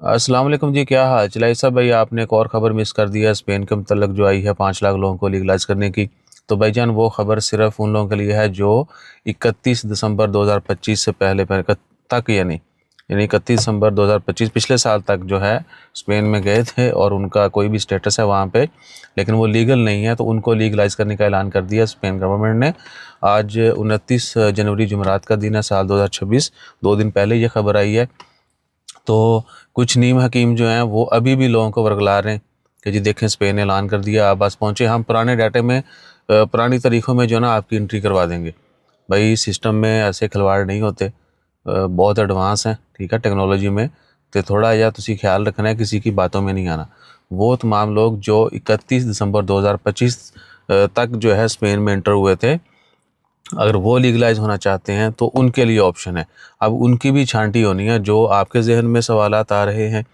अस्सलाम वालेकुम जी, क्या हाल चला है सब भाई। आपने एक और ख़बर मिस कर दिया स्पेन के मतलब जो आई है 5 लाख लोगों को लीगलाइज करने की। तो भाईजान वो ख़बर सिर्फ उन लोगों के लिए है जो 31 दिसंबर 2025 से पहले पहले तक यानी 31 दिसंबर 2025 पिछले साल तक जो है स्पेन में गए थे और उनका कोई भी स्टेटस है वहाँ पे, लेकिन वो लीगल नहीं है, तो उनको लीगलाइज करने का ऐलान कर दिया स्पेन गवर्नमेंट ने। आज 29 जनवरी जुमेरात का दिन है, साल 2026, 2 दिन पहले ये खबर आई है। तो कुछ नीम हकीम जो हैं वो अभी भी लोगों को वर्गला रहे हैं कि जी देखें स्पेन ने ऐलान कर दिया, आप बस पहुँचे, हम पुराने डाटे में पुरानी तारीखों में जो ना आपकी एंट्री करवा देंगे। भाई सिस्टम में ऐसे खिलवाड़ नहीं होते, बहुत एडवांस हैं, ठीक है, टेक्नोलॉजी में। तो थोड़ा या तुसी ख्याल रखना है, किसी की बातों में नहीं आना। वो तमाम लोग जो 31 दिसंबर 2025 तक जो है स्पेन में एंटर हुए थे, अगर वो लीगलाइज होना चाहते हैं तो उनके लिए ऑप्शन है। अब उनकी भी छांटी होनी है। जो आपके जहन में सवालात आ रहे हैं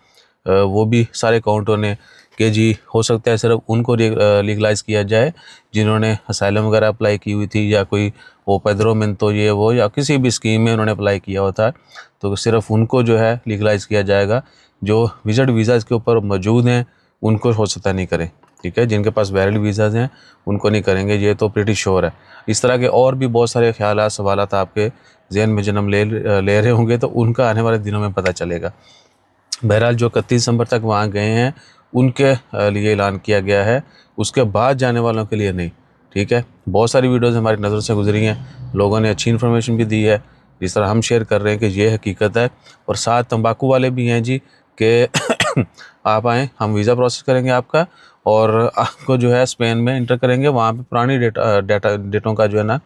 वो भी सारे काउंट होने कि जी हो सकता है सिर्फ उनको लीगलाइज किया जाए जिन्होंने असाइलम वगैरह अप्लाई की हुई थी, या कोई वो पेड्रो मिंतो ये वो, या किसी भी स्कीम में उन्होंने अप्लाई किया होता है, तो सिर्फ उनको जो है लीगलाइज किया जाएगा। जो विजिट वीज़ा इसके ऊपर मौजूद हैं उनको हो सकता नहीं करें, ठीक है। जिनके पास वैलिड वीज़ाज हैं उनको नहीं करेंगे, ये तो प्रीटी श्योर है। इस तरह के और भी बहुत सारे ख्यालात सवालात आपके जहन में जन्म ले रहे होंगे, तो उनका आने वाले दिनों में पता चलेगा। बहरहाल जो 31 दिसंबर तक वहाँ गए हैं उनके लिए ऐलान किया गया है, उसके बाद जाने वालों के लिए नहीं, ठीक है। बहुत सारी वीडियोज़ हमारी नज़र से गुजरी हैं, लोगों ने अच्छी इन्फॉर्मेशन भी दी है, जिस तरह हम शेयर कर रहे हैं कि ये हकीकत है। और साथ तंबाकू वाले भी हैं जी कि आप आएँ, हम वीज़ा प्रोसेस करेंगे आपका, और आपको जो है स्पेन में इंटर करेंगे, वहाँ पे पुरानी डेटों का जो है ना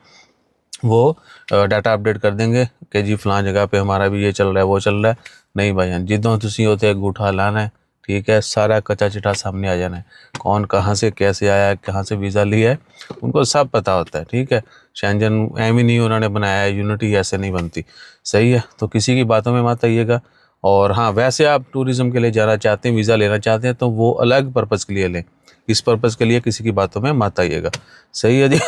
वो डाटा अपडेट कर देंगे कि जी फ़लाँ जगह पे हमारा भी ये चल रहा है वो चल रहा है। नहीं भाईजान, जिद्दों तुसी होते अंगूठा लाना है, ठीक है, सारा कच्चा चिट्ठा सामने आ जाना है। कौन कहाँ से कैसे आया है, कहाँ से वीज़ा लिया है, उनको सब पता होता है, ठीक है। शेंजन एम ही नहीं उन्होंने बनाया है, यूनिटी ऐसे नहीं बनती, सही है। तो किसी की बातों में मत आइएगा। और हाँ, वैसे आप टूरिज़्म के लिए जाना चाहते हैं, वीज़ा लेना चाहते हैं, तो वो अलग पर्पज़ के लिए लें, इस पर्पज़ के लिए किसी की बातों में मत आइएगा, सही है जी।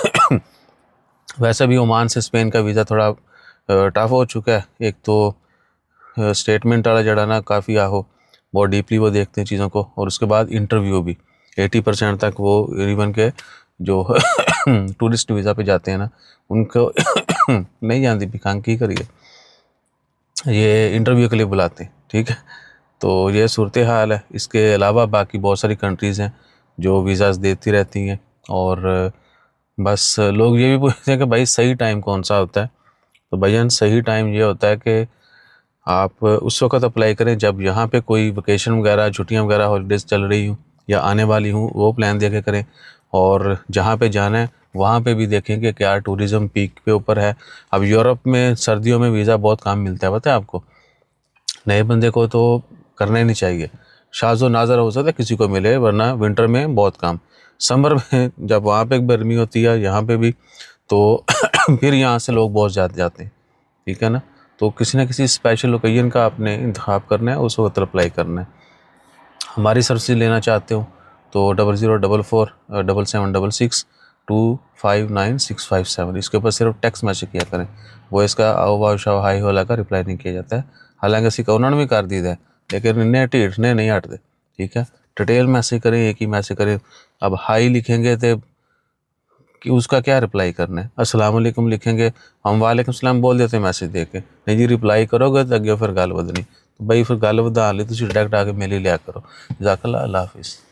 वैसे भी ओमान से स्पेन का वीज़ा थोड़ा टफ हो चुका है। एक तो स्टेटमेंट वाला जड़ा ना काफ़ी आहो, बहुत डीपली वो देखते हैं चीज़ों को, और उसके बाद इंटरव्यू भी 80% तक वो इवन के जो टूरिस्ट वीज़ा पे जाते हैं ना उनको नहीं जानती भिखांग की करिए, ये इंटरव्यू के लिए बुलाते हैं, ठीक है। तो ये सूरत हाल है। इसके अलावा बाकी बहुत सारी कंट्रीज़ हैं जो वीज़ाज़ देती रहती हैं, और बस लोग ये भी पूछते हैं कि भाई सही टाइम कौन सा होता है। तो भैया सही टाइम ये होता है कि आप उस वक्त अप्लाई करें जब यहाँ पे कोई वेकेशन वगैरह, छुट्टियाँ वगैरह, हॉलीडेज़ चल रही हूँ या आने वाली हूँ, वो प्लान देके करें। और जहाँ पे जाना है वहाँ पे भी देखें कि क्या टूरिज़्म पीक पे ऊपर है। अब यूरोप में सर्दियों में वीज़ा बहुत कम मिलता है, पता है आपको। नए बंदे को तो करना ही नहीं चाहिए, शाज़ो नाज़र हो सकता है किसी को मिले, वरना विंटर में बहुत कम। समर में जब वहाँ पे गर्मी होती है यहाँ पे भी, तो फिर यहाँ से लोग बहुत ज़्यादा जाते हैं, ठीक है ना। तो किसी न किसी स्पेशल ओकेजन का आपने इंतखाब करना है, उस वक्त अप्लाई करना है। हमारी सर्विस लेना चाहते हो तो 00447766259657, इसके ऊपर सिर्फ टेक्स्ट मैसेज किया करें। वो इसका आओ शाव हाई होला का रिप्लाई नहीं किया जाता है। हालांकि असी उन्होंने भी कर दी है, लेकिन इन्हें ढीठने नहीं हटते, ठीक है। डिटेल मैसेज करें, एक ही मैसेज करें। अब हाई लिखेंगे तो कि उसका क्या रिप्लाई करना है, अस्सलाम वालेकुम लिखेंगे, हम वालेकुम सलाम बोल देते हैं मैसेज दे के, नहीं जी रिप्लाई करोगे तो अगे फिर गल बदनी। तो भाई फिर गल वधा ले तुम डायरेक्ट आके मिल ही लिया करो। जज़ाकल्लाह, अल्लाह हाफिज़।